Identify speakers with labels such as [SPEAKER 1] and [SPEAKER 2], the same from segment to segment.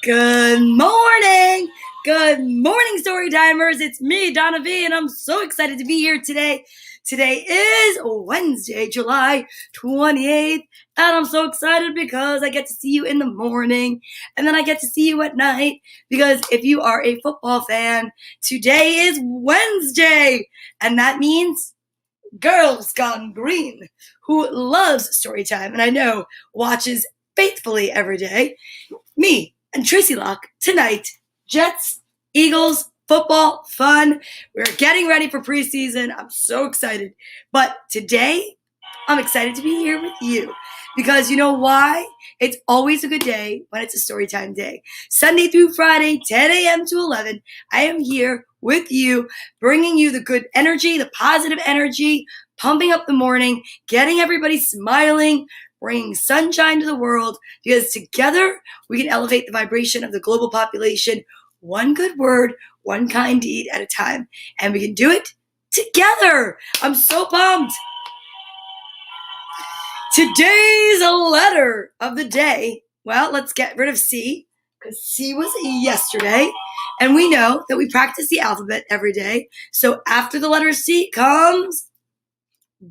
[SPEAKER 1] Good morning. Good morning, story timers. It's me, Donna Vee, and I'm so excited to be here today. Today is Wednesday, July 28th, and I'm so excited because I get to see you in the morning, and then I get to see you at night, because if you are a football fan, today is Wednesday, and that means Girls Gone Green, who loves story time, and I know watches faithfully every day, me and Tracy Locke tonight. Jets, Eagles, football, fun. We're getting ready for preseason. I'm so excited. But today, I'm excited to be here with you because you know why? It's always a good day when it's a storytime day. Sunday through Friday, 10 a.m. to 11, I am here with you, bringing you the good energy, the positive energy, pumping up the morning, getting everybody smiling, bringing sunshine to the world, because together we can elevate the vibration of the global population, one good word, one kind deed at a time. And we can do it together. I'm so pumped. Today's letter of the day, well, let's get rid of C, because C was yesterday. And we know that we practice the alphabet every day. So after the letter C comes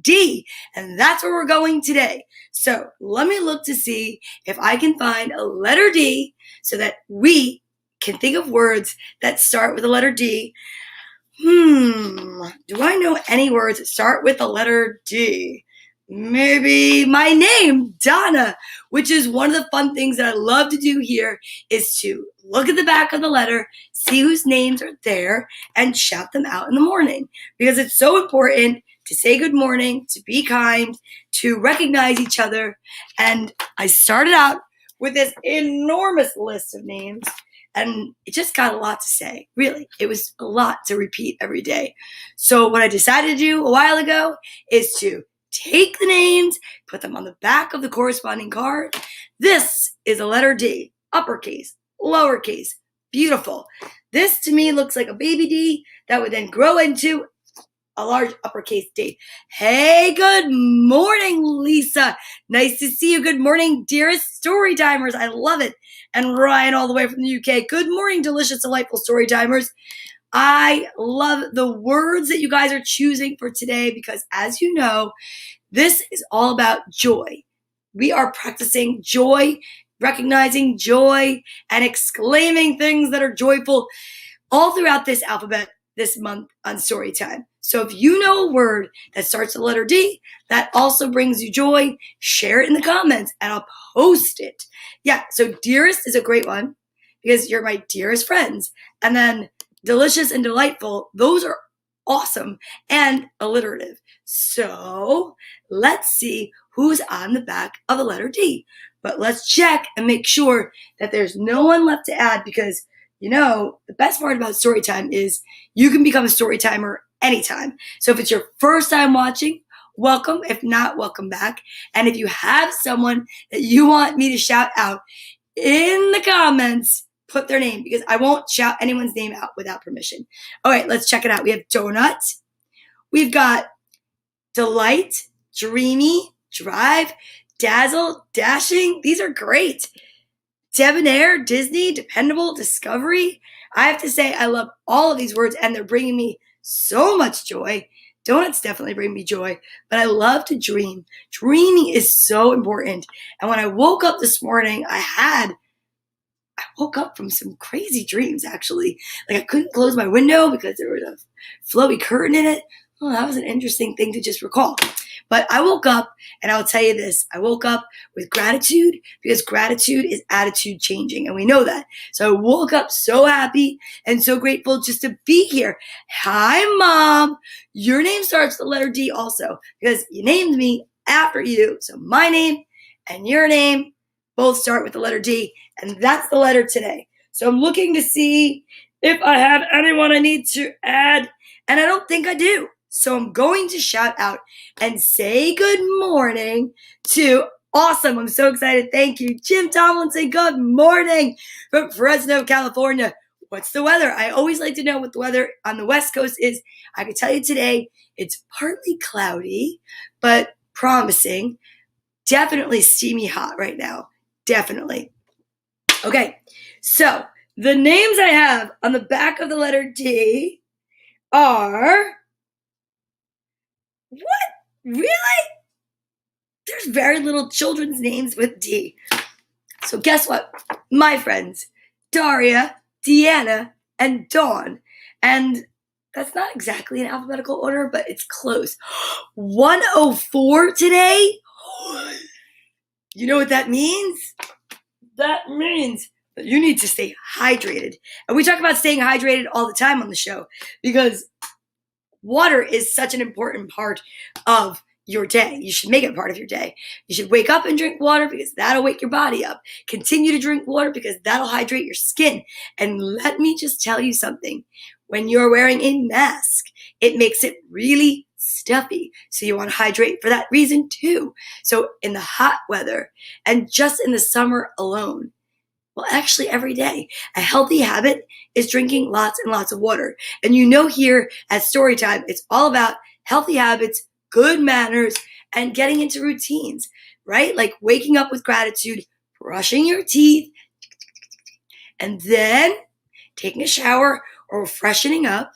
[SPEAKER 1] D, and that's where we're going today. So let me look to see if I can find a letter D so that we can think of words that start with the letter D. Do I know any words that start with the letter D? Maybe my name, Donna, which is one of the fun things that I love to do here, is to look at the back of the letter, see whose names are there, and shout them out in the morning, because it's so important to say good morning, to be kind, to recognize each other. And I started out with this enormous list of names, and it just got a lot to say. Really, it was a lot to repeat every day. So what I decided to do a while ago is to take the names, put them on the back of the corresponding card. This is a letter D, uppercase, lowercase, beautiful. This to me looks like a baby D that would then grow into a large uppercase D. Hey, good morning, Lisa. Nice to see you. Good morning, dearest story timers. I love it. And Ryan all the way from the UK. Good morning, delicious, delightful story timers. I love the words that you guys are choosing for today because, as you know, this is all about joy. We are practicing joy, recognizing joy, and exclaiming things that are joyful all throughout this alphabet this month on Storytime. So if you know a word that starts with the letter D that also brings you joy, share it in the comments and I'll post it. Yeah, so dearest is a great one because you're my dearest friends. And then delicious and delightful, those are awesome and alliterative. So let's see who's on the back of the letter D. But let's check and make sure that there's no one left to add, because you know, the best part about Storytime is you can become a Storytimer anytime. So if it's your first time watching, welcome. If not, welcome back. And if you have someone that you want me to shout out in the comments, put their name, because I won't shout anyone's name out without permission. All right, let's check it out. We have donut. We've got delight, dreamy, drive, dazzle, dashing. These are great. Debonair, Disney, dependable, discovery. I have to say I love all of these words and they're bringing me so much joy. Donuts definitely bring me joy, but I love to dream. Dreaming is so important. And when I woke up this morning, I woke up from some crazy dreams, actually. Like I couldn't close my window because there was a flowy curtain in it. Oh, that was an interesting thing to just recall. But I woke up, and I'll tell you this, I woke up with gratitude, because gratitude is attitude changing, and we know that. So I woke up so happy and so grateful just to be here. Hi, Mom. Your name starts with the letter D also, because you named me after you. So my name and your name both start with the letter D, and that's the letter today. So I'm looking to see if I have anyone I need to add, and I don't think I do. So I'm going to shout out and say good morning to awesome. I'm so excited. Thank you. Jim Tomlinson, good morning from Fresno, California. What's the weather? I always like to know what the weather on the West Coast is. I can tell you today it's partly cloudy, but promising. Definitely steamy hot right now. Definitely. Okay, so the names I have on the back of the letter D are... What? Really? There's very little children's names with D. So guess what? My friends, Daria, Deanna, and Dawn. And that's not exactly in alphabetical order, but it's close. 104 today? You know what that means? That means that you need to stay hydrated. And we talk about staying hydrated all the time on the show because water is such an important part of your day. You should make it part of your day. You should wake up and drink water because that'll wake your body up. Continue to drink water because that'll hydrate your skin. And let me just tell you something. When you're wearing a mask, it makes it really stuffy. So you want to hydrate for that reason too. So in the hot weather and just in the summer alone, well, actually every day, a healthy habit is drinking lots and lots of water. And you know here at Storytime, it's all about healthy habits, good manners, and getting into routines, right? Like waking up with gratitude, brushing your teeth, and then taking a shower or freshening up,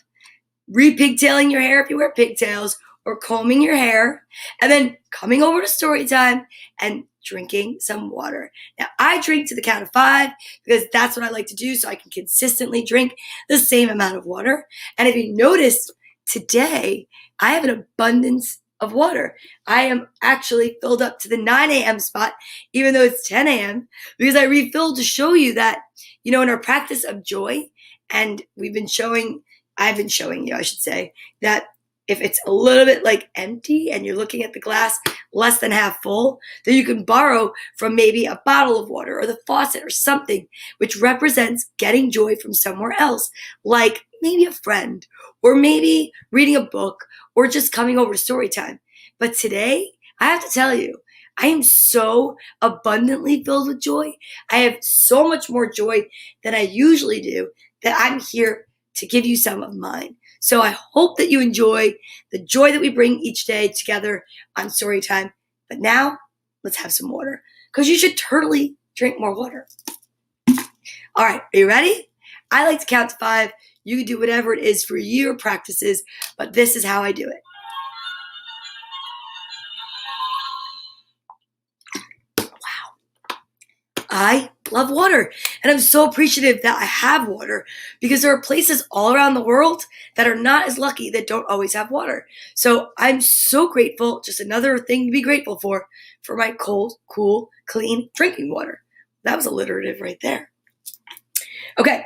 [SPEAKER 1] re-pigtailing your hair if you wear pigtails, or combing your hair, and then coming over to Storytime and drinking some water. Now, I drink to the count of 5 because that's what I like to do so I can consistently drink the same amount of water. And if you notice, today, I have an abundance of water. I am actually filled up to the 9 a.m. spot, even though it's 10 a.m., because I refilled to show you that, in our practice of joy, and I've been showing you, I should say, that if it's a little bit like empty and you're looking at the glass less than half full, then you can borrow from maybe a bottle of water or the faucet or something which represents getting joy from somewhere else, like maybe a friend or maybe reading a book or just coming over to Storytime. But today, I have to tell you, I am so abundantly filled with joy. I have so much more joy than I usually do that I'm here to give you some of mine. So I hope that you enjoy the joy that we bring each day together on Storytime. But now, let's have some water, because you should totally drink more water. All right, are you ready? I like to count to 5. You can do whatever it is for your practices, but this is how I do it. I love water, and I'm so appreciative that I have water because there are places all around the world that are not as lucky that don't always have water. So I'm so grateful, just another thing to be grateful for my cold, cool, clean drinking water. That was alliterative right there. Okay,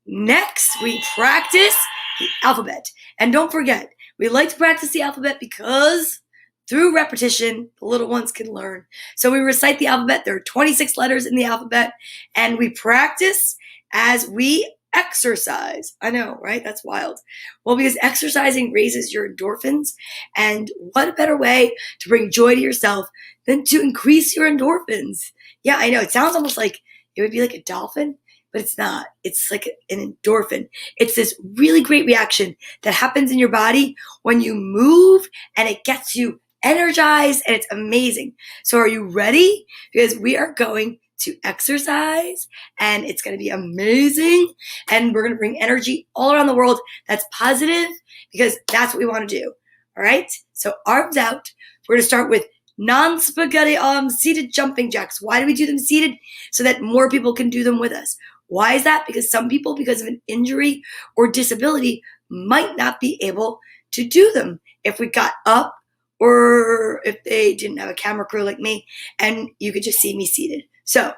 [SPEAKER 1] next we practice the alphabet. And don't forget, we like to practice the alphabet because through repetition, the little ones can learn. So we recite the alphabet. There are 26 letters in the alphabet, and we practice as we exercise. I know, right? That's wild. Well, because exercising raises your endorphins, and what a better way to bring joy to yourself than to increase your endorphins? Yeah, I know. It sounds almost like it would be like a dolphin, but it's not. It's like an endorphin. It's this really great reaction that happens in your body when you move, and it gets you energized, and it's amazing. So are you ready? Because we are going to exercise, and it's going to be amazing, and we're going to bring energy all around the world that's positive, because that's what we want to do. All right? So arms out. We're going to start with non-spaghetti arms, seated jumping jacks. Why do we do them seated? So that more people can do them with us. Why is that? Because some people, because of an injury or disability, might not be able to do them if we got up, or if they didn't have a camera crew like me, and you could just see me seated. So,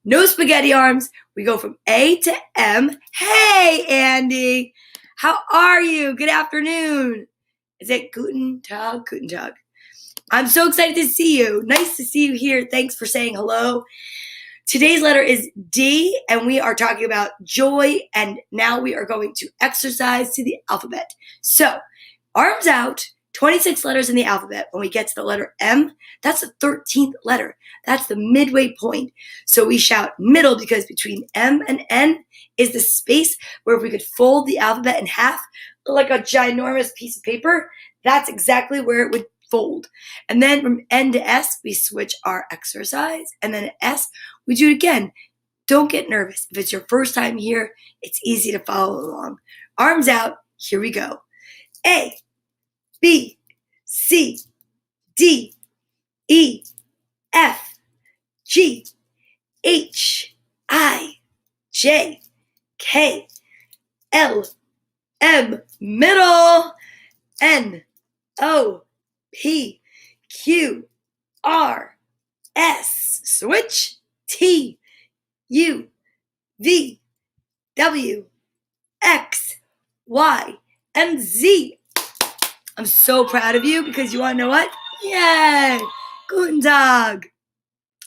[SPEAKER 1] no spaghetti arms. We go from A to M. Hey, Andy. How are you? Good afternoon. Is it Guten Tag? Guten Tag. I'm so excited to see you. Nice to see you here. Thanks for saying hello. Today's letter is D, and we are talking about joy, and now we are going to exercise to the alphabet. So, arms out. 26 letters in the alphabet. When we get to the letter M, that's the 13th letter. That's the midway point. So we shout middle, because between M and N is the space where if we could fold the alphabet in half like a ginormous piece of paper, that's exactly where it would fold. And then from N to S, we switch our exercise. And then at S, we do it again. Don't get nervous. If it's your first time here, it's easy to follow along. Arms out. Here we go. A, B, C, D, E, F, G, H, I, J, K, L, M, middle, N, O, P, Q, R, S, switch, T, U, V, W, X, Y, and Z. I'm so proud of you because you want to know what? Yay! Guten Tag.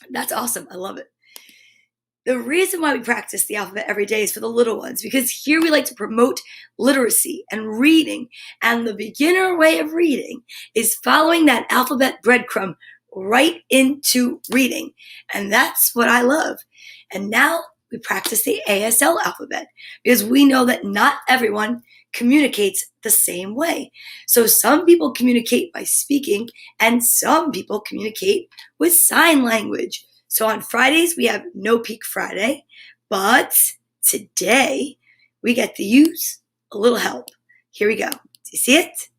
[SPEAKER 1] That's awesome. I love it. The reason why we practice the alphabet every day is for the little ones, because here we like to promote literacy and reading. And the beginner way of reading is following that alphabet breadcrumb right into reading. And that's what I love. And now we practice the ASL alphabet because we know that not everyone communicates the same way. So some people communicate by speaking and some people communicate with sign language. So on Fridays, we have No Peek Friday, but today we get to use a little help. Here we go. Do you see it?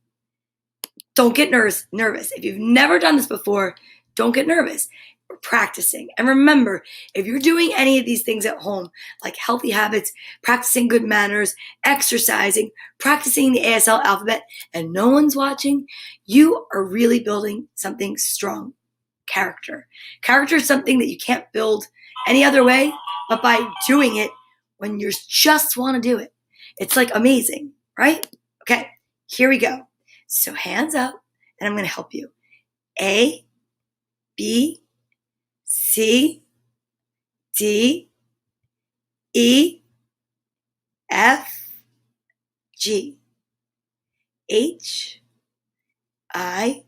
[SPEAKER 1] Don't get nervous. If you've never done this before, don't get nervous. We're practicing. And remember, if you're doing any of these things at home, like healthy habits, practicing good manners, exercising, practicing the ASL alphabet, and no one's watching, you are really building something strong. Character. Character is something that you can't build any other way but by doing it when you just want to do it. It's like amazing, right? Okay, here we go. So hands up, and I'm going to help you. A, B, C, D, E, F, G, H, I,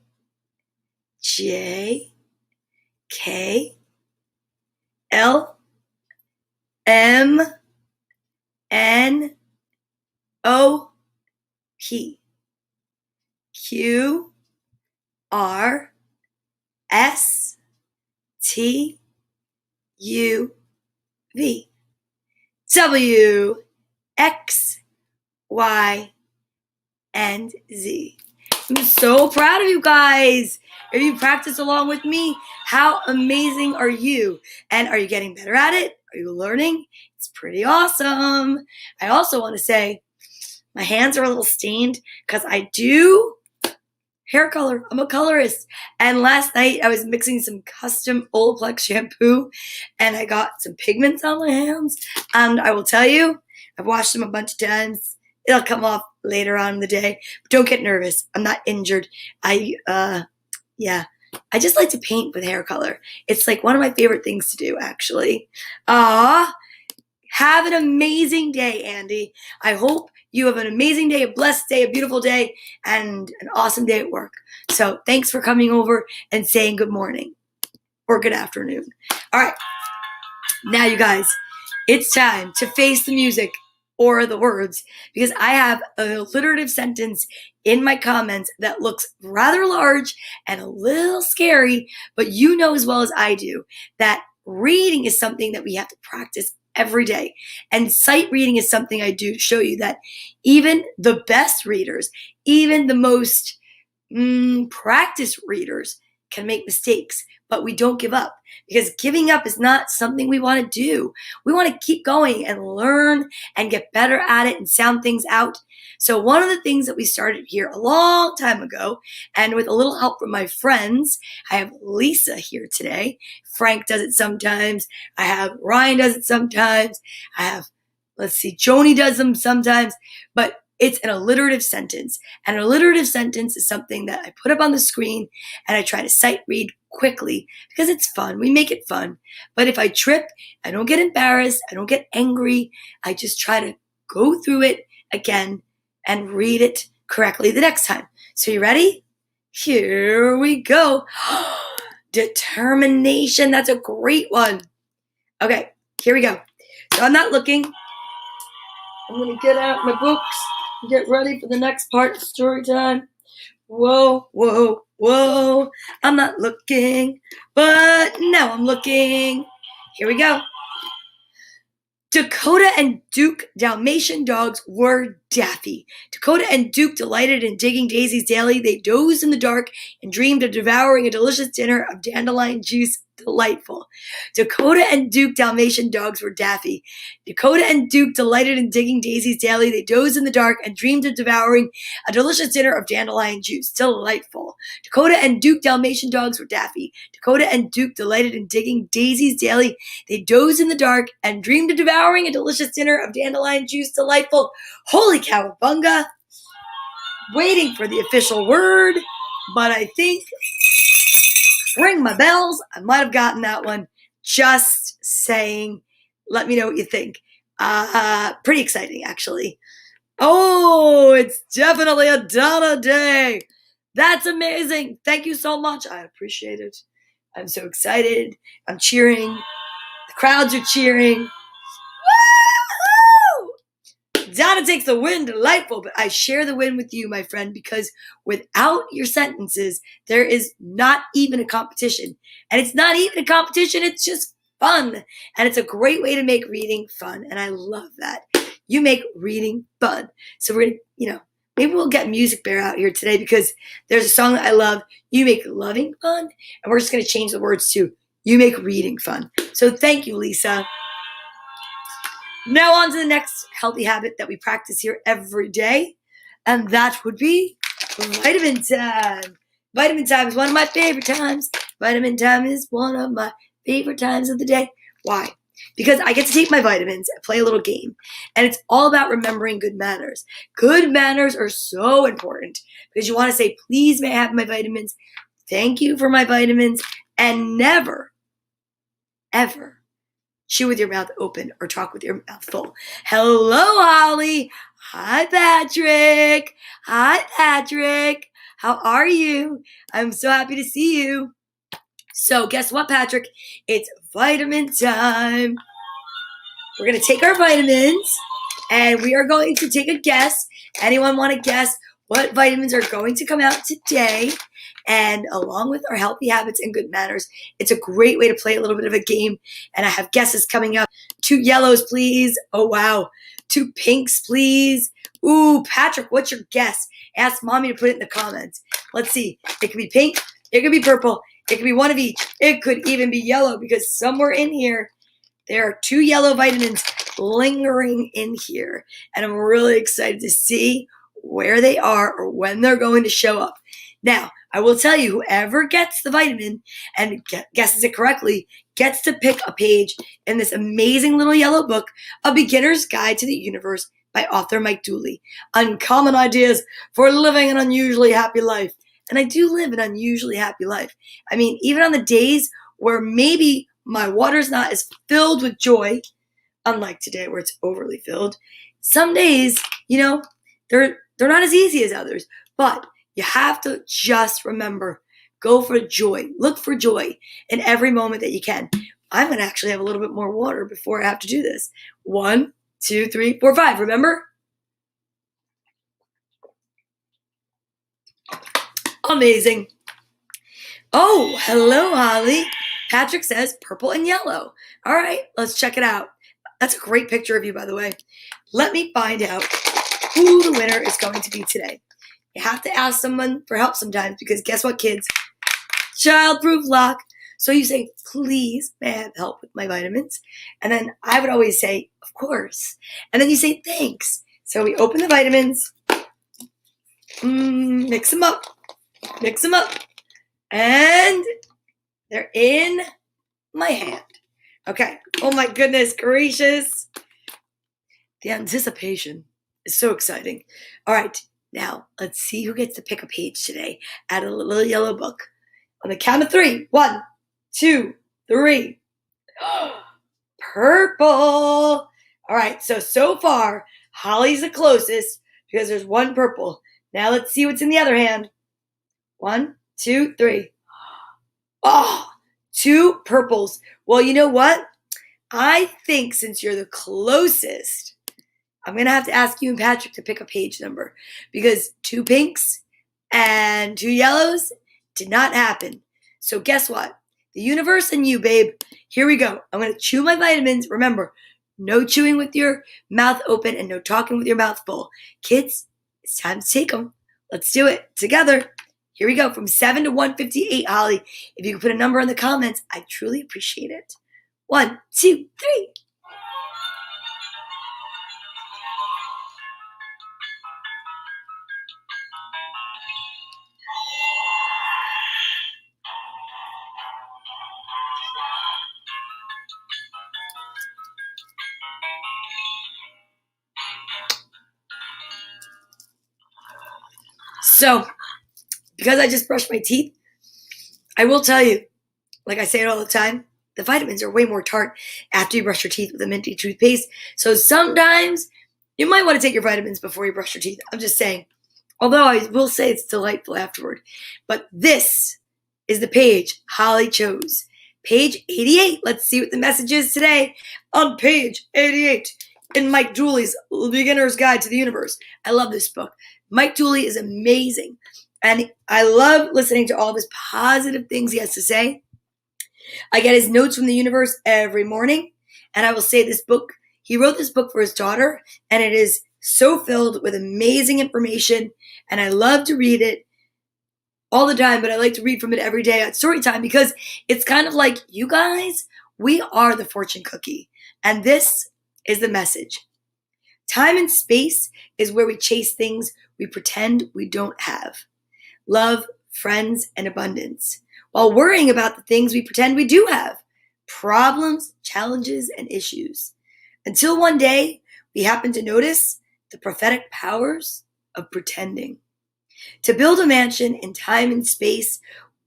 [SPEAKER 1] J, K, L, M, N, O, P, Q, R, S, T, U, V, W, X, Y, and Z. I'm so proud of you guys. If you practice along with me, how amazing are you? And are you getting better at it? Are you learning? It's pretty awesome. I also want to say my hands are a little stained because I do hair color. I'm a colorist. And last night I was mixing some custom Olaplex shampoo and I got some pigments on my hands. And I will tell you, I've washed them a bunch of times. It'll come off later on in the day. But don't get nervous. I'm not injured. I just like to paint with hair color. It's like one of my favorite things to do, actually. Have an amazing day, Andy. I hope you have an amazing day, a blessed day, a beautiful day, and an awesome day at work. So thanks for coming over and saying good morning or good afternoon. All right. Now, you guys, it's time to face the music or the words because I have a alliterative sentence in my comments that looks rather large and a little scary, but you know as well as I do that reading is something that we have to practice every day. And sight reading is something I do show you that even the best readers, even the most practiced readers can make mistakes, but we don't give up because giving up is not something we want to do. We want to keep going and learn and get better at it and sound things out. So one of the things that we started here a long time ago, and with a little help from my friends, I have Lisa here today. Frank does it sometimes. I have Ryan does it sometimes. I have, Joni does them sometimes, but it's an alliterative sentence. And an alliterative sentence is something that I put up on the screen and I try to sight read quickly because it's fun. We make it fun. But if I trip, I don't get embarrassed. I don't get angry. I just try to go through it again and read it correctly the next time. So you ready? Here we go. Determination. That's a great one. Okay, here we go. So I'm not looking. I'm going to get out my books and get ready for the next part of story time. Whoa, whoa. Whoa, I'm not looking, but now I'm looking. Here we go. Dakota and Duke Dalmatian dogs were daffy. Dakota and Duke delighted in digging daisies daily. They dozed in the dark and dreamed of devouring a delicious dinner of dandelion juice. Delightful. Dakota and Duke Dalmatian dogs were daffy. Dakota and Duke delighted in digging daisies daily. They dozed in the dark and dreamed of devouring a delicious dinner of dandelion juice. Delightful. Dakota and Duke Dalmatian dogs were daffy. Dakota and Duke delighted in digging daisies daily. They dozed in the dark and dreamed of devouring a delicious dinner of dandelion juice. Delightful. Holy cowabunga. Waiting for the official word, but I think, ring my bells, I might have gotten that one. Just saying. Let me know what you think. Pretty exciting, actually. Oh, it's definitely a Donna day. That's amazing. Thank you so much. I appreciate it. I'm so excited. I'm cheering. The crowds are cheering. Woo! Donna takes the win. Delightful. But I share the win with you, my friend, because without your sentences, there is not even a competition. And it's not even a competition. It's just fun. And it's a great way to make reading fun. And I love that. You make reading fun. So we're going to, maybe we'll get Music Bear out here today because there's a song that I love. You make loving fun. And we're just going to change the words to you make reading fun. So thank you, Lisa. Now on to the next healthy habit that we practice here every day. And that would be vitamin time. Vitamin time is one of my favorite times. Vitamin time is one of my favorite times of the day. Why? Because I get to take my vitamins and play a little game. And it's all about remembering good manners. Good manners are so important because you want to say, please may I have my vitamins? Thank you for my vitamins. And never, ever chew with your mouth open or talk with your mouth full. Hello, Holly. Hi, Patrick. Hi, Patrick. How are you? I'm so happy to see you. So guess what, Patrick? It's vitamin time. We're going to take our vitamins and we are going to take a guess. Anyone want to guess what vitamins are going to come out today? And along with our healthy habits and good manners, it's a great way to play a little bit of a game. And I have guesses coming up. 2 yellows, please. Oh, wow. 2 pinks, please. Ooh, Patrick, what's your guess? Ask Mommy to put it in the comments. Let's see. It could be pink. It could be purple. It could be one of each. It could even be yellow because somewhere in here, there are 2 yellow vitamins lingering in here. And I'm really excited to see where they are or when they're going to show up. Now, I will tell you, whoever gets the vitamin and guesses it correctly gets to pick a page in this amazing little yellow book, A Beginner's Guide to the Universe by author Mike Dooley. Uncommon ideas for living an unusually happy life. And I do live an unusually happy life. I mean, even on the days where maybe my water's not as filled with joy, unlike today where it's overly filled, some days, they're not as easy as others. But you have to just remember, go for joy. Look for joy in every moment that you can. I'm going to actually have a little bit more water before I have to do this. 1, 2, 3, 4, 5. Remember? Amazing. Oh, hello, Holly. Patrick says purple and yellow. All right, let's check it out. That's a great picture of you, by the way. Let me find out who the winner is going to be today. You have to ask someone for help sometimes because guess what, kids? Child-proof lock. So you say, please, may I have help with my vitamins? And then I would always say, of course. And then you say, thanks. So we open the vitamins. Mix them up. Mix them up. And they're in my hand. Okay. Oh my goodness gracious. The anticipation is so exciting. All right. Now, let's see who gets to pick a page today out of the little yellow book. On the count of 3. 1, 2, 3. Purple. All right. So far, Holly's the closest because there's 1 purple. Now let's see what's in the other hand. 1, 2, 3. Oh, 2 purples. Well, you know what? I think since you're the closest, I'm going to have to ask you and Patrick to pick a page number because 2 pinks and 2 yellows did not happen. So guess what? The universe and you, babe. Here we go. I'm going to chew my vitamins. Remember, no chewing with your mouth open and no talking with your mouth full. Kids, it's time to take them. Let's do it together. Here we go. From 7 to 158, Holly. If you can put a number in the comments, I truly appreciate it. 1, 2, 3. So, because I just brushed my teeth, I will tell you, like I say it all the time, the vitamins are way more tart after you brush your teeth with a minty toothpaste. So sometimes you might want to take your vitamins before you brush your teeth. I'm just saying. Although I will say it's delightful afterward. But this is the page Holly chose. Page 88. Let's see what the message is today on page 88 in Mike Dooley's Beginner's Guide to the Universe. I love this book. Mike Dooley is amazing. And I love listening to all of his positive things he has to say. I get his notes from the universe every morning. And I will say this book, he wrote this book for his daughter, and it is so filled with amazing information. And I love to read it all the time, but I like to read from it every day at story time because it's kind of like, you guys, we are the fortune cookie. And this is the message. Time and space is where we chase things we pretend we don't have. Love, friends, and abundance. While worrying about the things we pretend we do have. Problems, challenges, and issues. Until one day, we happen to notice the prophetic powers of pretending. To build a mansion in time and space,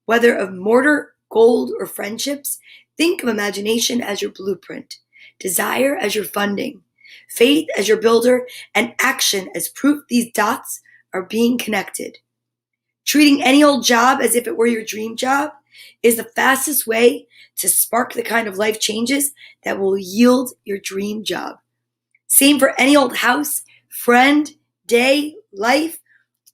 [SPEAKER 1] whether of mortar, gold, or friendships, think of imagination as your blueprint, desire as your funding, faith as your builder, and action as proof these dots are being connected. Treating any old job as if it were your dream job is the fastest way to spark the kind of life changes that will yield your dream job. Same for any old house, friend, day, life,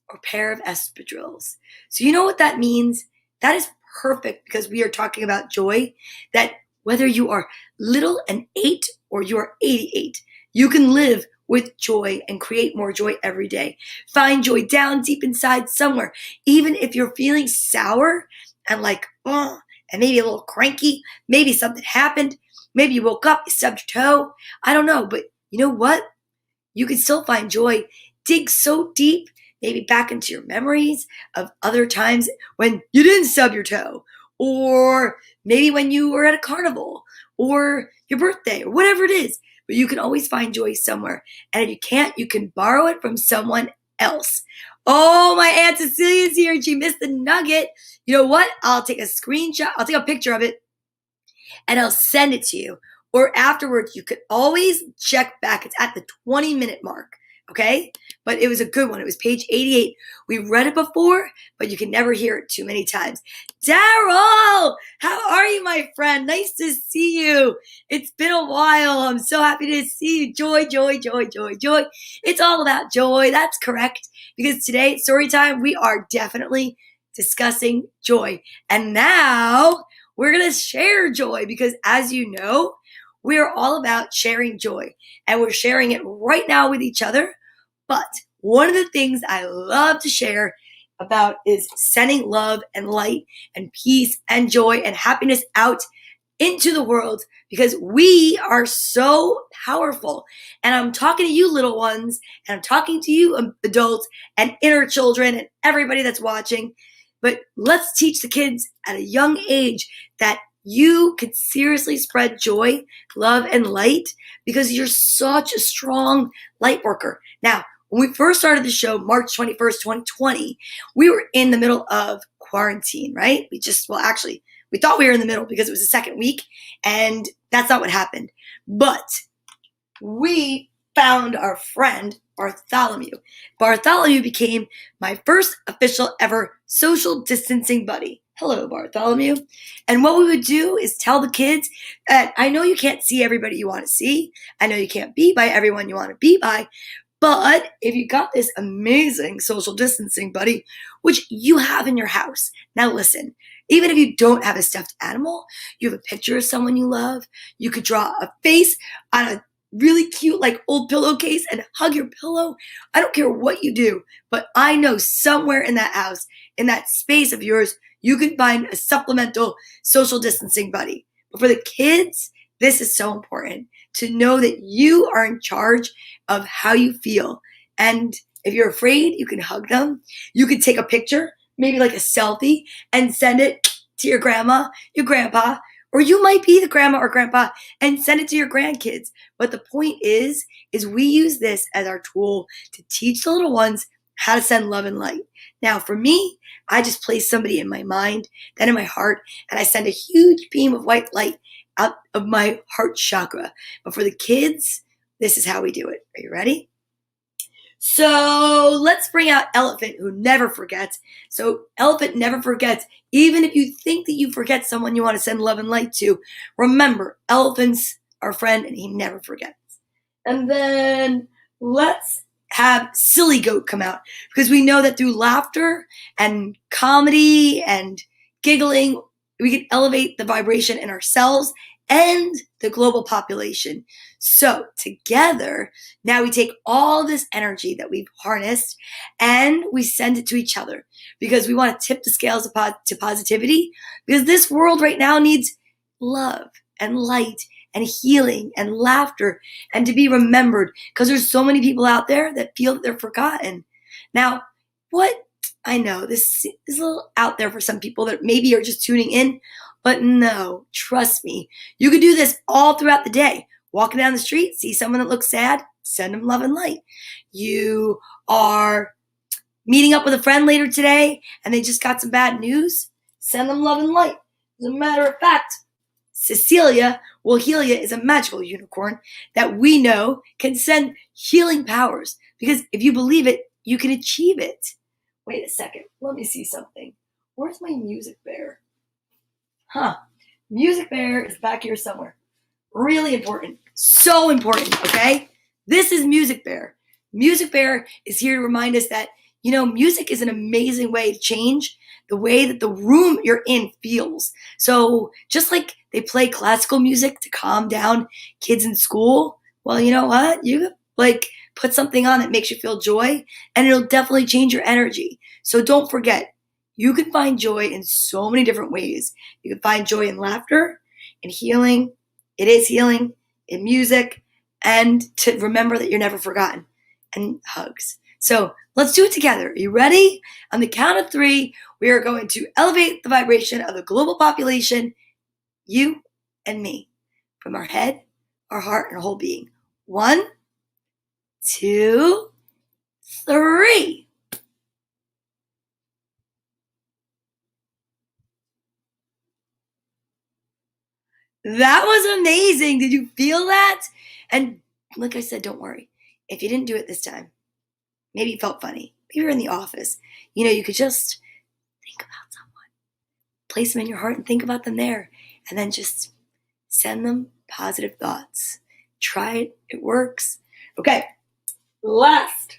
[SPEAKER 1] or pair of espadrilles. So you know what that means? That is perfect because we are talking about joy, that whether you are little and 8 or you are 88, you can live with joy and create more joy every day. Find joy down deep inside somewhere. Even if you're feeling sour and like, oh, and maybe a little cranky, maybe something happened, maybe you woke up, you stubbed your toe, I don't know, but you know what? You can still find joy. Dig so deep, maybe back into your memories of other times when you didn't stub your toe, or maybe when you were at a carnival, or your birthday, or whatever it is. But you can always find joy somewhere. And if you can't, you can borrow it from someone else. Oh, my Aunt Cecilia's here and she missed the nugget. You know what? I'll take a screenshot. I'll take a picture of it and I'll send it to you. Or afterwards, you could always check back. It's at the 20-minute mark. Okay? But it was a good one. It was page 88. We read it before, but you can never hear it too many times. Daryl, how are you, my friend? Nice to see you. It's been a while. I'm so happy to see you. Joy, joy, joy, joy, joy. It's all about joy. That's correct. Because today at story time, we are definitely discussing joy. And now we're going to share joy because as you know, we are all about sharing joy. And we're sharing it right now with each other. But one of the things I love to share about is sending love and light and peace and joy and happiness out into the world because we are so powerful. And I'm talking to you little ones and I'm talking to you adults and inner children and everybody that's watching. But let's teach the kids at a young age that you could seriously spread joy, love, and light because you're such a strong light worker. Now, when we first started the show, March 21st, 2020, we were in the middle of quarantine, right? We thought we were in the middle because it was the second week, and that's not what happened. But we found our friend, Bartholomew. Bartholomew became my first official ever social distancing buddy. Hello, Bartholomew. And what we would do is tell the kids that I know you can't see everybody you want to see. I know you can't be by everyone you want to be by, But if you got this amazing social distancing buddy, which you have in your house, now listen, even if you don't have a stuffed animal, you have a picture of someone you love, you could draw a face on a really cute, like old pillowcase and hug your pillow. I don't care what you do, but I know somewhere in that house, in that space of yours, you can find a supplemental social distancing buddy. But for the kids, this is so important to know that you are in charge of how you feel. And if you're afraid, you can hug them. You can take a picture, maybe like a selfie, and send it to your grandma, your grandpa, or you might be the grandma or grandpa and send it to your grandkids. But the point is we use this as our tool to teach the little ones how to send love and light. Now, for me, I just place somebody in my mind, then in my heart, and I send a huge beam of white light out of my heart chakra. But for the kids, this is how we do it. Are you ready? So let's bring out Elephant, who never forgets. So Elephant never forgets. Even if you think that you forget someone you want to send love and light to, remember, Elephant's our friend and he never forgets. And then let's have Silly Goat come out, because we know that through laughter and comedy and giggling, we can elevate the vibration in ourselves and the global population. So together, now we take all this energy that we've harnessed and we send it to each other, because we want to tip the scales to positivity, because this world right now needs love and light and healing and laughter and to be remembered, because there's so many people out there that feel that they're forgotten. Now, I know this is a little out there for some people that maybe are just tuning in, but no, trust me, you could do this all throughout the day. Walking down the street, see someone that looks sad, send them love and light. You are meeting up with a friend later today and they just got some bad news, send them love and light. As a matter of fact, Cecilia Wilhelia is a magical unicorn that we know can send healing powers, because if you believe it, you can achieve it. Wait a second, let me see something. Where's my music bear? Music bear is back here somewhere. Really important. So important, okay? This is Music Bear. Music Bear is here to remind us that, music is an amazing way to change the way that the room you're in feels. So just like they play classical music to calm down kids in school, well, you know what? You put something on that makes you feel joy, and it'll definitely change your energy. So don't forget, you can find joy in so many different ways. You can find joy in laughter, in healing. It is healing, in music, and to remember that you're never forgotten, and hugs. So let's do it together. Are you ready? On the count of 3, we are going to elevate the vibration of the global population, you and me, from our head, our heart, and our whole being. 1, 2, 3. That was amazing. Did you feel that? And like I said, don't worry. If you didn't do it this time, maybe it felt funny. Maybe you're in the office. You could just think about someone. Place them in your heart and think about them there. And then just send them positive thoughts. Try it. It works. Okay. Last,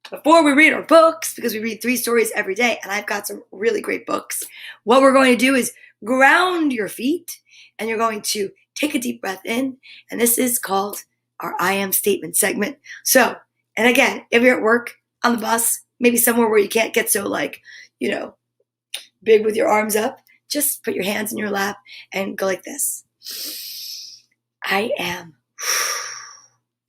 [SPEAKER 1] before we read our books, because we read 3 stories every day, and I've got some really great books, what we're going to do is ground your feet, and you're going to take a deep breath in, and this is called our I am statement segment. So, and again, if you're at work, on the bus, maybe somewhere where you can't get so big with your arms up, just put your hands in your lap and go like this. I am.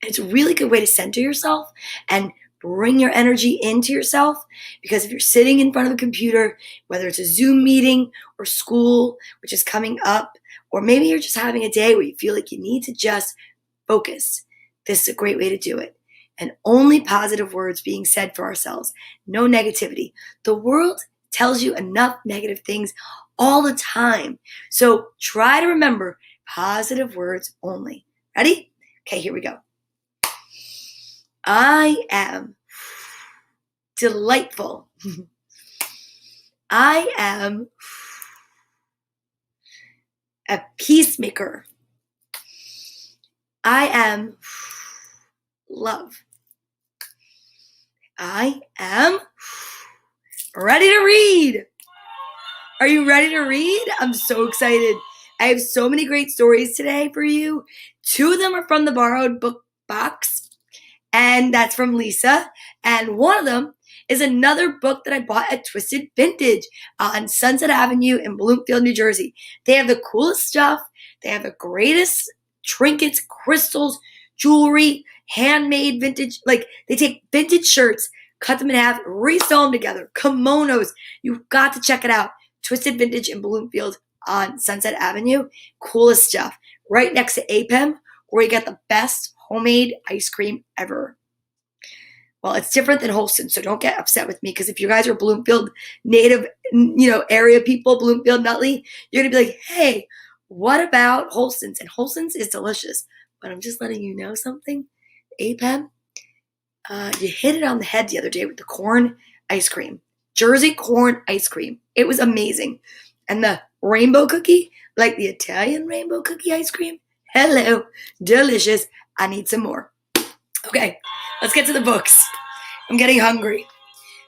[SPEAKER 1] It's a really good way to center yourself and bring your energy into yourself, because if you're sitting in front of a computer, whether it's a Zoom meeting or school, which is coming up, or maybe you're just having a day where you feel like you need to just focus, this is a great way to do it. And only positive words being said for ourselves. No negativity. The world tells you enough negative things all the time. So try to remember positive words only. Ready? Okay, here we go. I am delightful. I am a peacemaker. I am love. I am ready to read. Are you ready to read? I'm so excited. I have so many great stories today for you. 2 of them are from the borrowed book box, and that's from Lisa. And one of them is another book that I bought at Twisted Vintage on Sunset Avenue in Bloomfield, New Jersey. They have the coolest stuff. They have the greatest trinkets, crystals, jewelry, handmade vintage. Like, they take vintage shirts, cut them in half, resew them together, kimonos. You've got to check it out. Twisted Vintage in Bloomfield on Sunset Avenue. Coolest stuff. Right next to APEM, where you get the best homemade ice cream ever. Well, it's different than Holston, so don't get upset with me, because if you guys are Bloomfield native, area people, Bloomfield, Nutley, you're going to be like, hey, what about Holston's? And Holston's is delicious. But I'm just letting you know something. APEM, you hit it on the head the other day with the corn ice cream. Jersey corn ice cream. It was amazing. And the rainbow cookie, like the Italian rainbow cookie ice cream. Hello, delicious. I need some more. Okay, let's get to the books. I'm getting hungry.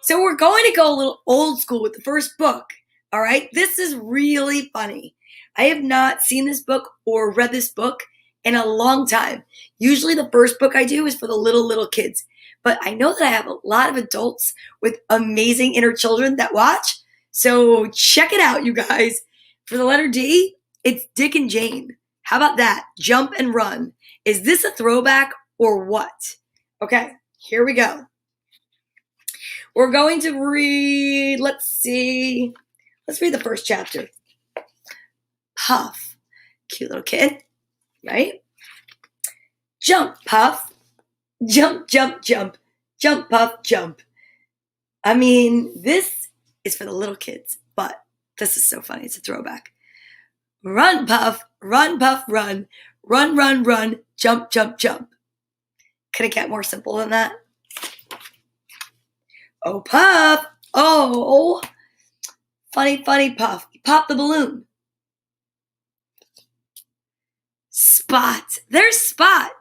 [SPEAKER 1] So we're going to go a little old school with the first book. All right, this is really funny. I have not seen this book or read this book in a long time. Usually the first book I do is for the little kids. But I know that I have a lot of adults with amazing inner children that watch. So check it out, you guys. For the letter D, it's Dick and Jane. How about that? Jump and run. Is this a throwback or what? Okay, here we go. We're going to read, let's see. Let's read the first chapter. Puff. Cute little kid, right? Jump, Puff. Jump, jump, jump. Jump, Puff, jump. I mean, this is for the little kids, but this is so funny. It's a throwback. Run, Puff, run, Puff, run. Run, run, run. Jump, jump, jump. Could it get more simple than that? Oh, Puff. Oh. Funny, funny Puff. You pop the balloon. Spot. There's Spot.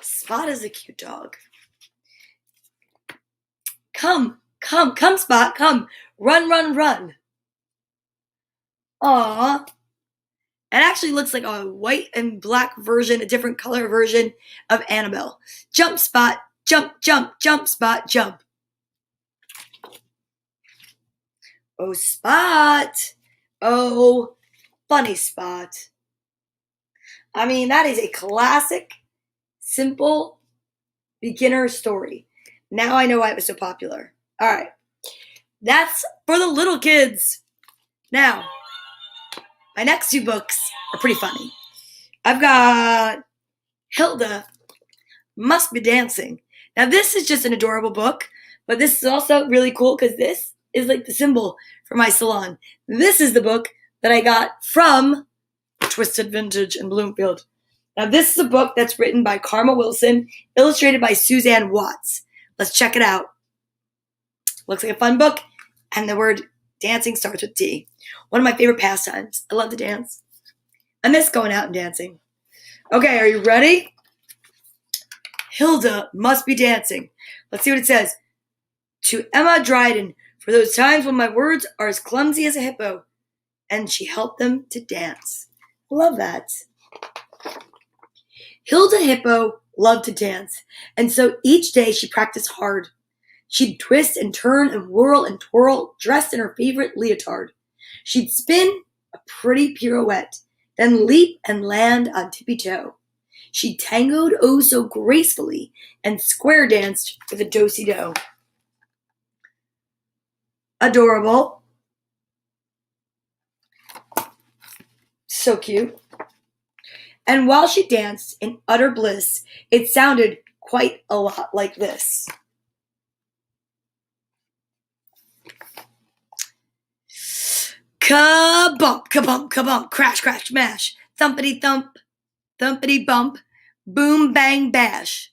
[SPEAKER 1] Spot is a cute dog. Come, Spot, come. Run, run, run. Aw. It actually looks like a white and black version, a different color version of Annabelle. Jump, Spot, jump, jump, jump, Spot, jump. Oh, Spot. Oh, funny Spot. I mean, that is a classic, simple, beginner story. Now I know why it was so popular. All right. That's for the little kids. Now, my next 2 books are pretty funny. I've got Hilda Must Be Dancing. Now, this is just an adorable book, but this is also really cool because this is like the symbol for my salon. This is the book that I got from Twisted Vintage in Bloomfield. Now, this is a book that's written by Karma Wilson, illustrated by Suzanne Watts. Let's check it out. Looks like a fun book, and the word dancing starts with D. One of my favorite pastimes. I love to dance. I miss going out and dancing. Okay, are you ready? Hilda Must Be Dancing. Let's see what it says. To Emma Dryden, for those times when my words are as clumsy as a hippo, and she helped them to dance. Love that. Hilda Hippo loved to dance, and so each day she practiced hard. She'd twist and turn and whirl and twirl, dressed in her favorite leotard. She'd spin a pretty pirouette, then leap and land on tippy-toe. She tangoed oh so gracefully and square danced with a do-si-do. Adorable. So cute. And while she danced in utter bliss, it sounded quite a lot like this. Ka-bump, ka-bump, ka-bump, crash, crash, smash, thumpity-thump, thumpity-bump, boom, bang, bash.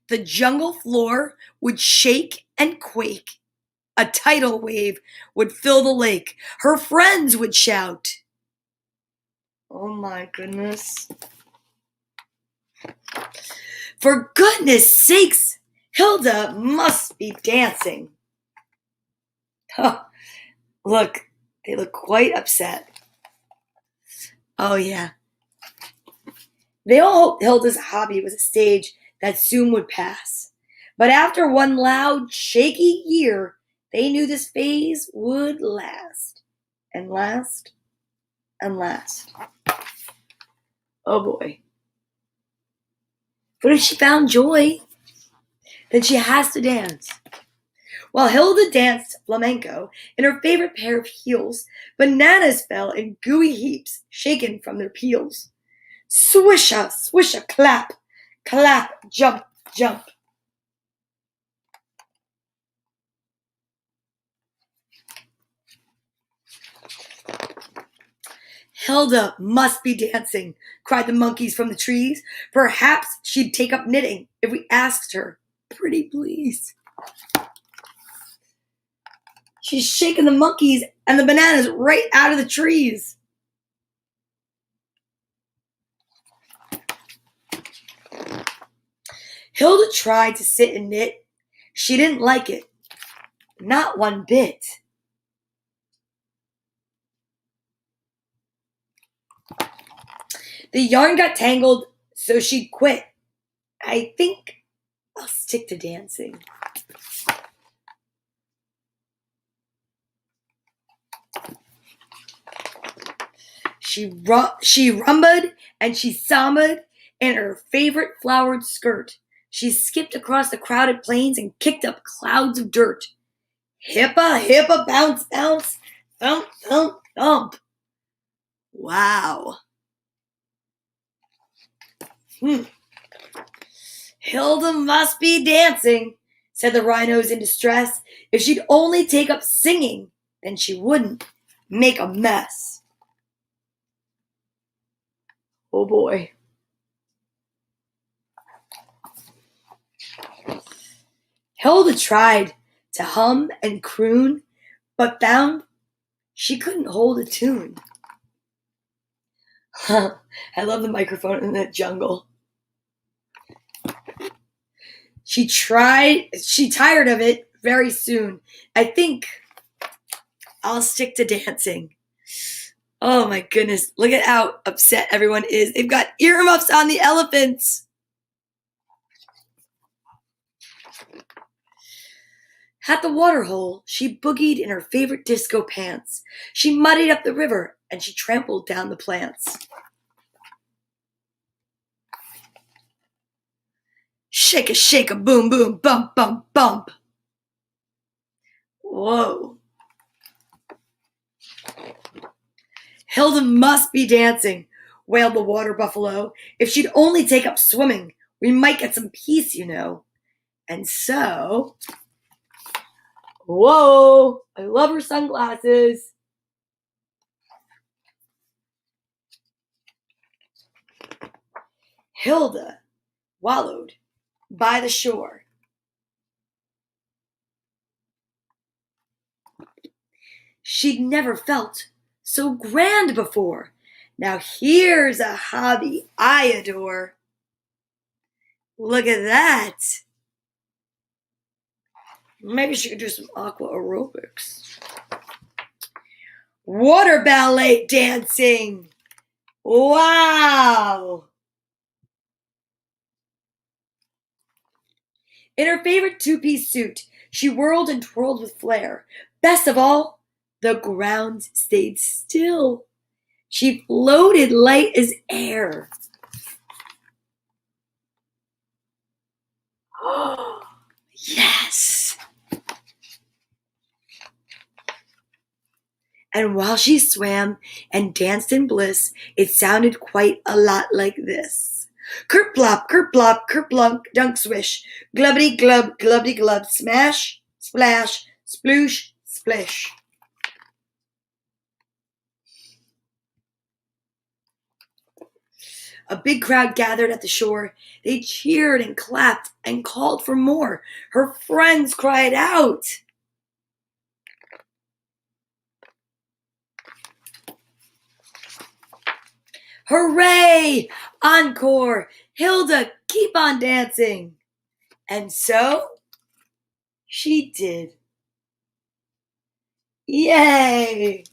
[SPEAKER 1] The jungle floor would shake and quake. A tidal wave would fill the lake. Her friends would shout. Oh my goodness. For goodness sakes, Hilda must be dancing. Oh, look, they look quite upset. Oh, yeah. They all hoped Hilda's hobby was a stage that soon would pass. But after one loud, shaky year, they knew this phase would last. And last. And last. Oh boy. But if she found joy, then she has to dance. While Hilda danced flamenco in her favorite pair of heels, bananas fell in gooey heaps shaken from their peels. Swisha, swisha, clap, clap, jump, jump. Hilda must be dancing, cried the monkeys from the trees. Perhaps she'd take up knitting if we asked her. Pretty please. She's shaking the monkeys and the bananas right out of the trees. Hilda tried to sit and knit. She didn't like it. Not one bit. The yarn got tangled, so she quit. I think I'll stick to dancing. She rumbaed and she samba'd in her favorite flowered skirt. She skipped across the crowded plains and kicked up clouds of dirt. Hippa, hippa, bounce, bounce, thump, thump, thump. Wow. Hilda must be dancing, said the rhinos in distress. If she'd only take up singing, then she wouldn't make a mess. Oh boy. Hilda tried to hum and croon, but found she couldn't hold a tune. I love the microphone in the jungle. She tired of it very soon. I think I'll stick to dancing. Oh my goodness, look at how upset everyone is. They've got earmuffs on the elephants. At the waterhole, she boogied in her favorite disco pants. She muddied up the river and she trampled down the plants. Shake a, boom, boom, bump, bump, bump. Whoa. Hilda must be dancing, wailed the water buffalo. If she'd only take up swimming, we might get some peace, you know. And so... Whoa! I love her sunglasses. Hilda wallowed by the shore. She'd never felt so grand before. Now here's a hobby I adore. Look at that. Maybe she could do some aqua aerobics. Water ballet dancing. Wow. In her favorite two-piece suit, she whirled and twirled with flair. Best of all, the ground stayed still. She floated light as air. Oh, yes. And while she swam and danced in bliss, it sounded quite a lot like this. Kerplop, kerplop, kerplunk, dunk swish, glubbity glub, glubbity glub, smash, splash, sploosh, splish. A big crowd gathered at the shore. They cheered and clapped and called for more. Her friends cried out. Hooray! Encore! Hilda, keep on dancing! And so she did. Yay!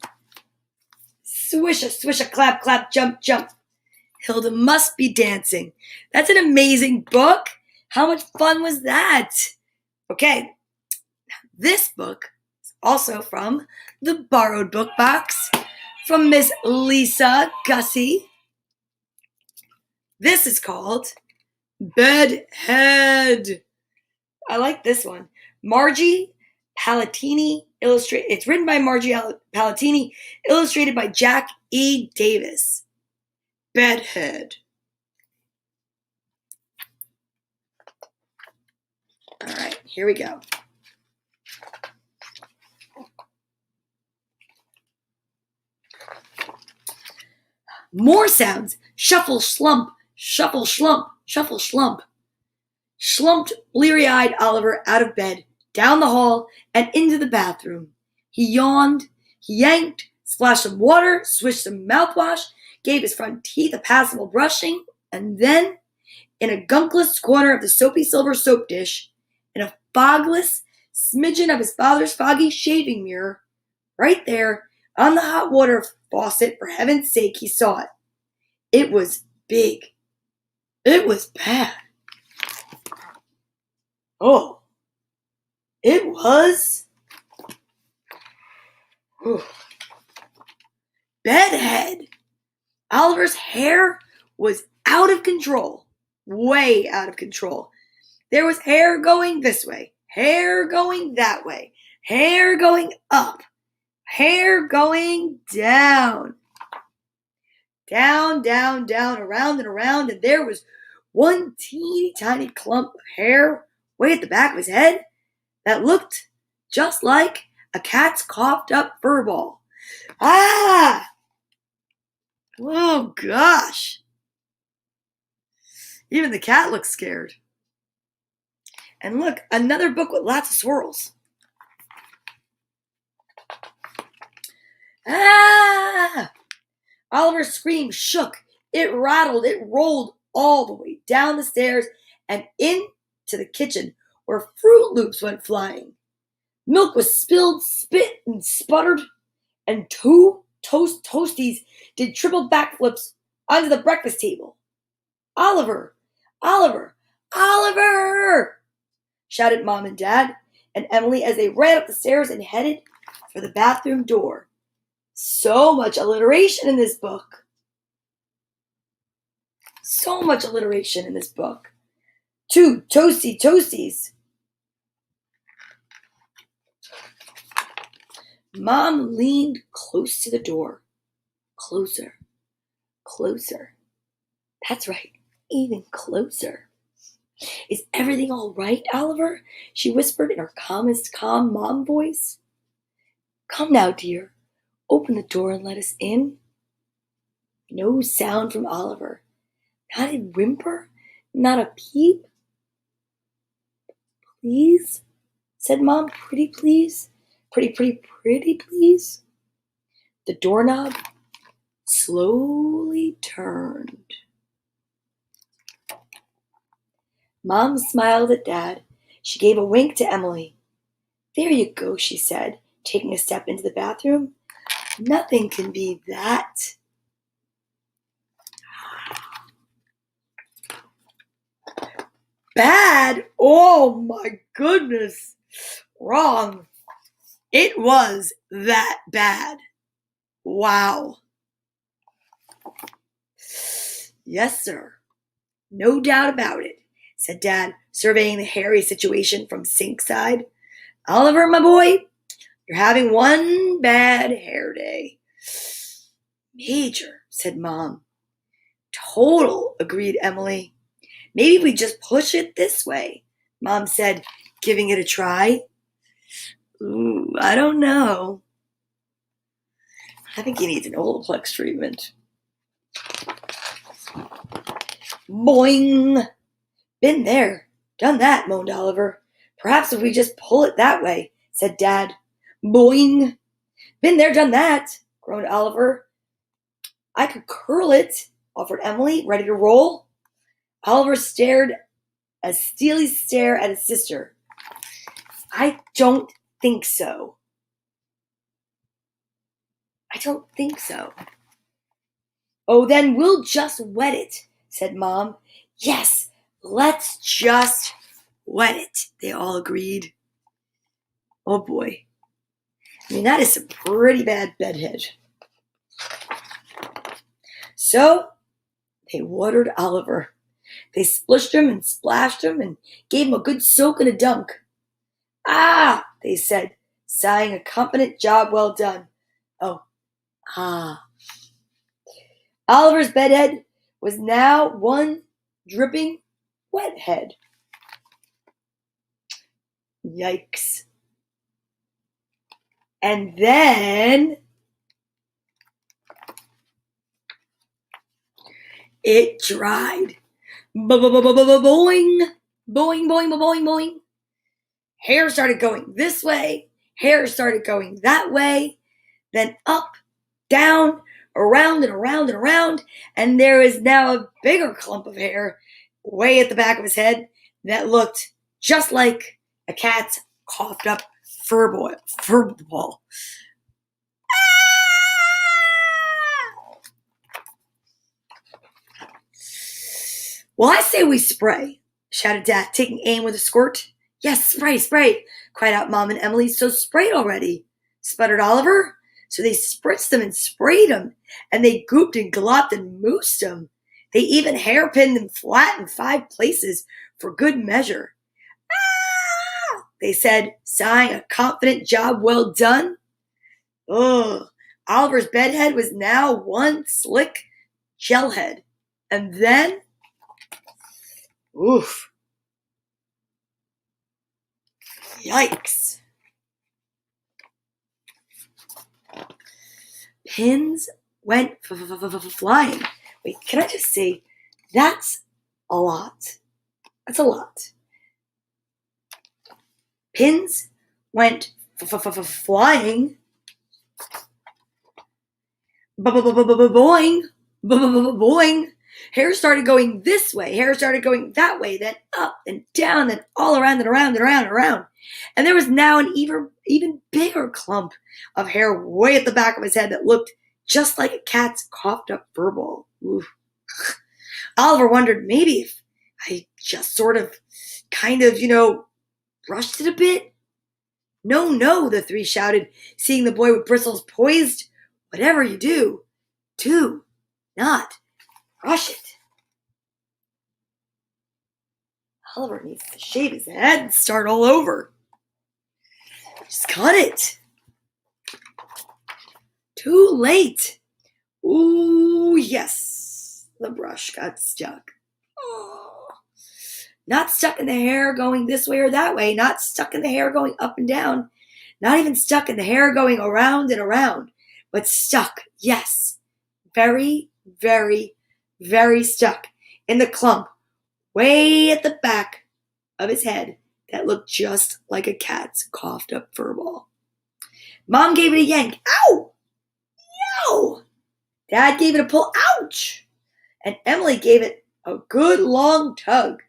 [SPEAKER 1] Swish a, swish a, clap, clap, jump, jump. Hilda must be dancing. That's an amazing book. How much fun was that? Okay, this book is also from the Borrowed Book Box from Miss Lisa Gussie. This is called Bedhead. I like this one. Margie Palatini illustrated. It's written by Margie Palatini, illustrated by Jack E. Davis. Bedhead. All right, here we go. More sounds. Shuffle, slump, shuffle, slump, shuffle, slump. Slumped bleary-eyed Oliver out of bed, down the hall, and into the bathroom. He yawned, he yanked, splashed some water, swished some mouthwash, gave his front teeth a passable brushing, and then, in a gunkless corner of the soapy silver soap dish, in a fogless smidgen of his father's foggy shaving mirror, right there, on the hot water faucet, for heaven's sake, he saw it. It was big. It was bad. Oh, it was Bedhead. Oliver's hair was out of control, way out of control. There was hair going this way, hair going that way, hair going up, hair going down. Down, down, down, around and around, and there was one teeny tiny clump of hair way at the back of his head that looked just like a cat's coughed up fur ball. Ah! Oh gosh. Even the cat looked scared. And look, another book with lots of swirls. Ah! Oliver's scream shook. It rattled. It rolled all the way down the stairs and into the kitchen, where Fruit Loops went flying. Milk was spilled, spit, and sputtered, and two toasties did triple backflips onto the breakfast table. Oliver! Oliver! Oliver! Shouted Mom and Dad and Emily as they ran up the stairs and headed for the bathroom door. So much alliteration in this book. So much alliteration in this book. Two toasties. Mom leaned close to the door. Closer. That's right, even closer. Is everything all right, Oliver? She whispered in her calmest calm mom voice. Come now, dear. Open the door and let us in. No sound from Oliver. Not a whimper, not a peep. Please, said Mom, pretty please. Pretty please. The doorknob slowly turned. Mom smiled at Dad. She gave a wink to Emily. There you go, she said, taking a step into the bathroom. Nothing can be that. Bad? Oh my goodness. Wrong. It was that bad. Wow. Yes, sir. No doubt about it, said Dad, surveying the hairy situation from Sink's side. Oliver, my boy, you're having one bad hair day. Major, said Mom. Total, agreed Emily. Maybe we just push it this way, Mom said, giving it a try. Ooh, I don't know. I think he needs an Olaplex treatment. Boing! Been there, done that, moaned Oliver. Perhaps if we just pull it that way, said Dad. Boing! Been there, done that, groaned Oliver. I could curl it, offered Emily, ready to roll. Oliver stared a steely stare at his sister. I don't think so. I don't think so. Oh, then we'll just wet it, said Mom. Yes, let's just wet it, they all agreed. Oh boy. I mean, that is some pretty bad bedhead. So they watered Oliver. They splished him and splashed him and gave him a good soak and a dunk. Ah, they said, sighing a confident job well done. Oh, ah. Oliver's bedhead was now one dripping wet head. Yikes. And then it dried. Boing, boing, boing, boing, boing. Hair started going this way. Hair started going that way. Then up, down, around and around and around. And there is now a bigger clump of hair way at the back of his head that looked just like a cat's coughed up fur ball. Well, I say we spray, shouted Dad, taking aim with a squirt. Yes, spray, spray, cried out Mom and Emily. So spray already, sputtered Oliver. So they spritzed them and sprayed them, and they gooped and glopped and moosed them. They even hairpinned them flat in 5 places for good measure. Ah, they said, sighing a confident job well done. Ugh. Oliver's bedhead was now one slick gel head. And then, oof. Yikes. Pins went flying. Wait, can I just say, that's a lot. That's a lot. Pins went flying. Boing. Boing. Hair started going this way. Hair started going that way. Then up and down and all around and around and around and around. And there was now an even bigger clump of hair way at the back of his head that looked just like a cat's coughed up fur ball. Oof. Oliver wondered maybe if I just sort of kind of, brushed it a bit. No, the 3 shouted, seeing the boy with bristles poised. Whatever you do not brush it. Oliver needs to shave his head and start all over. Just cut it. Too late. Ooh, yes. The brush got stuck. Oh. Not stuck in the hair going this way or that way. Not stuck in the hair going up and down. Not even stuck in the hair going around and around. But stuck, yes. Very, very, very stuck in the clump way at the back of his head that looked just like a cat's coughed up fur ball. Mom gave it a yank. Ow! Yow! Dad gave it a pull. Ouch! And Emily gave it a good long tug.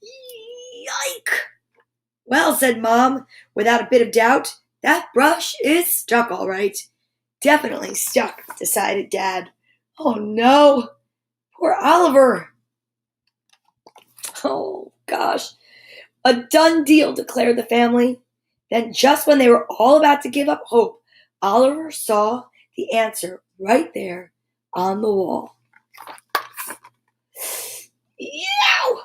[SPEAKER 1] Yike! Well, said Mom, without a bit of doubt, that brush is stuck all right. Definitely stuck, decided Dad. Oh no! Poor Oliver! Oh gosh. A done deal, declared the family. Then just when they were all about to give up hope, Oliver saw the answer right there on the wall. Yow!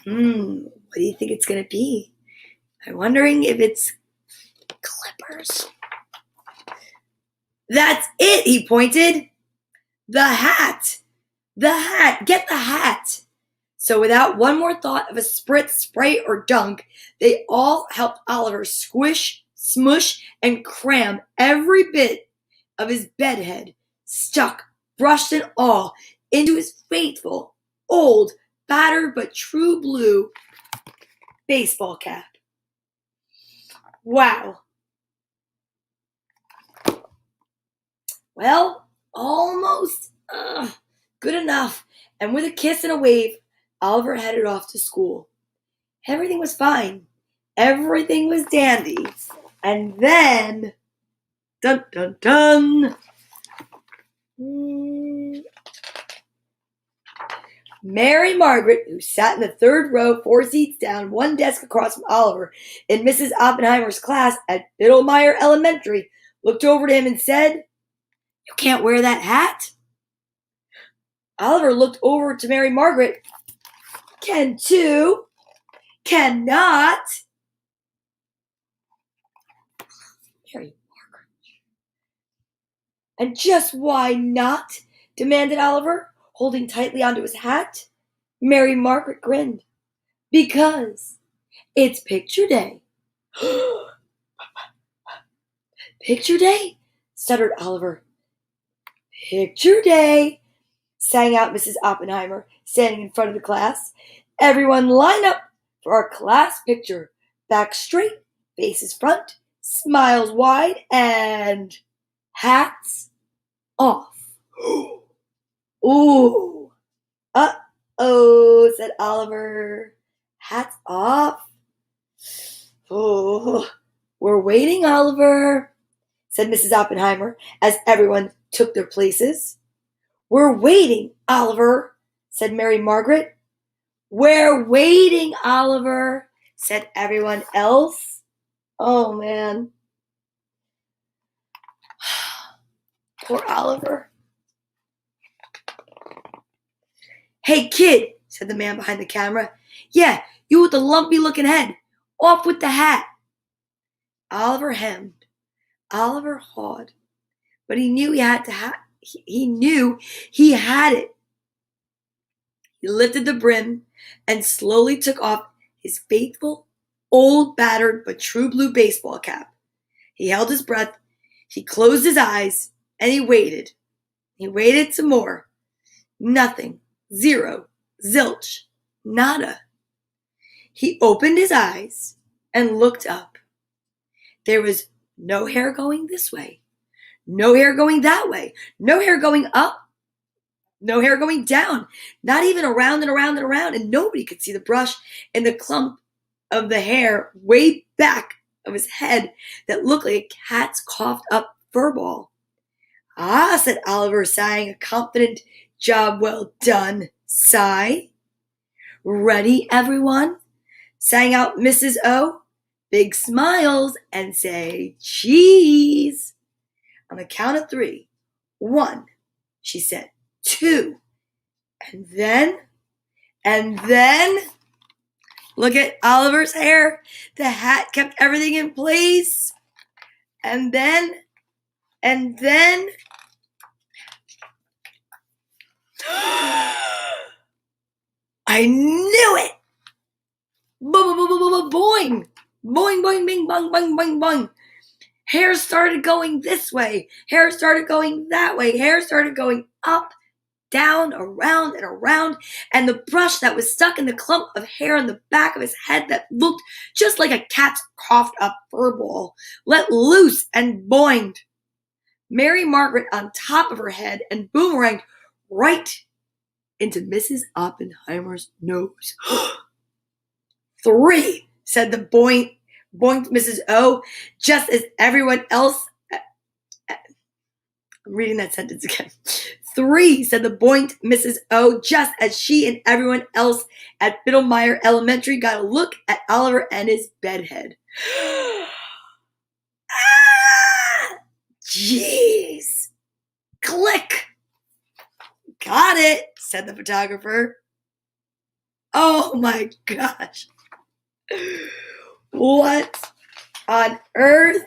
[SPEAKER 1] What do you think it's going to be? I'm wondering if it's clippers. That's it, he pointed. The hat. The hat. Get the hat. So without one more thought of a spritz, spray, or dunk, they all helped Oliver squish, smush, and cram every bit of his bedhead, stuck, brushed and all, into his faithful, old, battered but true blue baseball cap. Wow. Well, almost good enough. And with a kiss and a wave, Oliver headed off to school. Everything was fine. Everything was dandy. And then, dun dun dun, Mary Margaret, who sat in the third row, 4 seats down, 1 desk across from Oliver, in Mrs. Oppenheimer's class at Biddlemeyer Elementary, looked over to him and said, "You can't wear that hat." Oliver looked over to Mary Margaret. "Can too. Cannot." Mary Margaret. "And just why not?" demanded Oliver, holding tightly onto his hat. Mary Margaret grinned. "Because it's picture day." "Picture day?" stuttered Oliver. "Picture day," sang out Mrs. Oppenheimer, standing in front of the class. "Everyone line up for our class picture. Back straight, faces front, smiles wide, and hats off." "Ooh, uh-oh," said Oliver. "Hats off? Oh, we're waiting, Oliver," said Mrs. Oppenheimer as everyone took their places. "We're waiting, Oliver," said Mary Margaret. "We're waiting, Oliver," said everyone else. Oh, man. Poor Oliver. "Hey, kid," said the man behind the camera. "Yeah, you with the lumpy-looking head. Off with the hat." Oliver hemmed. Oliver hawed. But he knew he had it. He lifted the brim and slowly took off his faithful, old, battered, but true blue baseball cap. He held his breath, he closed his eyes, and he waited. He waited some more. Nothing. Zero. Zilch. Nada. He opened his eyes and looked up. There was no hair going this way, no hair going that way, no hair going up, no hair going down, not even around and around and around, and nobody could see the brush and the clump of the hair way back of his head that looked like a cat's coughed up fur ball. "Ah," said Oliver, sighing a confident "job well done" sigh. "Ready, everyone?" sang out Mrs. O. "Big smiles and say cheese." On the count of 3. 1, she said. 2. And then, look at Oliver's hair. The hat kept everything in place. And then, I knew it! Boing! Boing, boing, bing, bong, bong, bong, bong. Hair started going this way. Hair started going that way. Hair started going up, down, around, and around. And the brush that was stuck in the clump of hair on the back of his head that looked just like a cat's coughed up fur ball let loose and boinged Mary Margaret on top of her head and boomeranged right into Mrs. Oppenheimer's nose. 3, said the boinked Mrs. O, just as everyone else. I'm reading that sentence again. 3, said the boinked Mrs. O, just as she and everyone else at Biddlemeyer Elementary got a look at Oliver and his bedhead. Ah! Jeez! Click! "Got it," said the photographer. Oh my gosh. What on earth?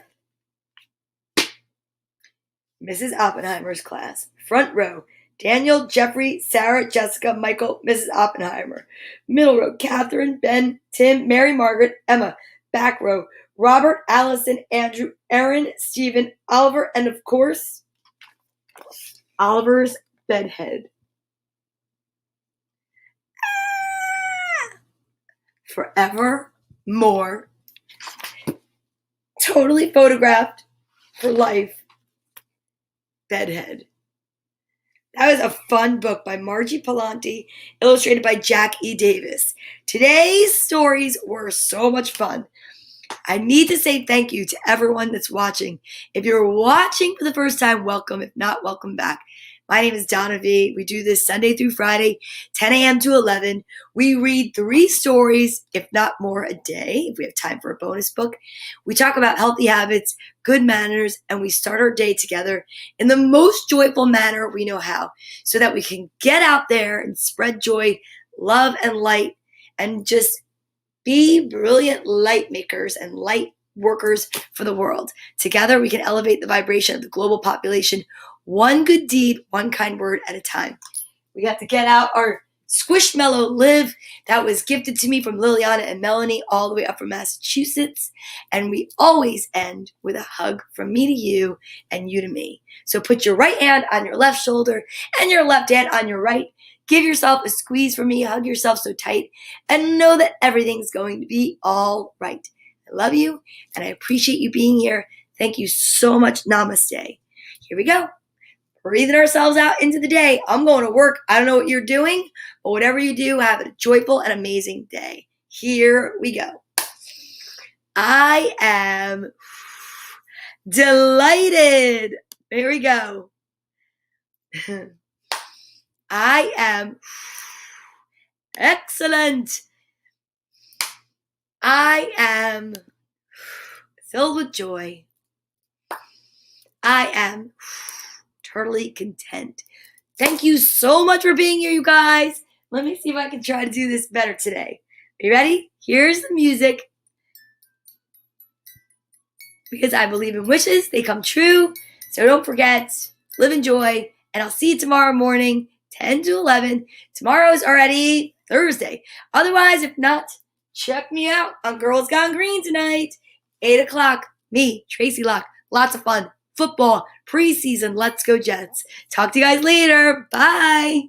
[SPEAKER 1] Mrs. Oppenheimer's class. Front row. Daniel, Jeffrey, Sarah, Jessica, Michael, Mrs. Oppenheimer. Middle row. Catherine, Ben, Tim, Mary Margaret, Emma. Back row. Robert, Allison, Andrew, Aaron, Stephen, Oliver, and of course, Oliver's bedhead. Forevermore. Totally photographed for life. Bedhead. That was a fun book by Margie Palante, illustrated by Jack E. Davis. Today's stories were so much fun. I need to say thank you to everyone that's watching. If you're watching for the first time, welcome. If not, welcome back. My name is Donna Vee. We do this Sunday through Friday, 10 a.m. to 11. We read 3 stories, if not more, a day, if we have time for a bonus book. We talk about healthy habits, good manners, and we start our day together in the most joyful manner we know how, so that we can get out there and spread joy, love, and light, and just be brilliant light makers and light workers for the world. Together, we can elevate the vibration of the global population, one good deed, one kind word at a time. We got to get out our Squishmallow Live that was gifted to me from Liliana and Melanie all the way up from Massachusetts. And we always end with a hug from me to you and you to me. So put your right hand on your left shoulder and your left hand on your right. Give yourself a squeeze from me, hug yourself so tight, and know that everything's going to be all right. I love you, and I appreciate you being here. Thank you so much. Namaste. Here we go. Breathing ourselves out into the day. I'm going to work. I don't know what you're doing, but whatever you do, have a joyful and amazing day. Here we go. I am delighted. There we go. I am excellent. I am filled with joy. I am totally content. Thank you so much for being here, you guys. Let me see if I can try to do this better today. Are you ready? Here's the music. Because I believe in wishes, they come true. So don't forget, live in joy. And I'll see you tomorrow morning, 10 to 11. Tomorrow's already Thursday. Otherwise, if not, check me out on Girls Gone Green tonight. 8 o'clock. Me, Tracy Locke. Lots of fun. Football, preseason. Let's go Jets. Talk to you guys later. Bye.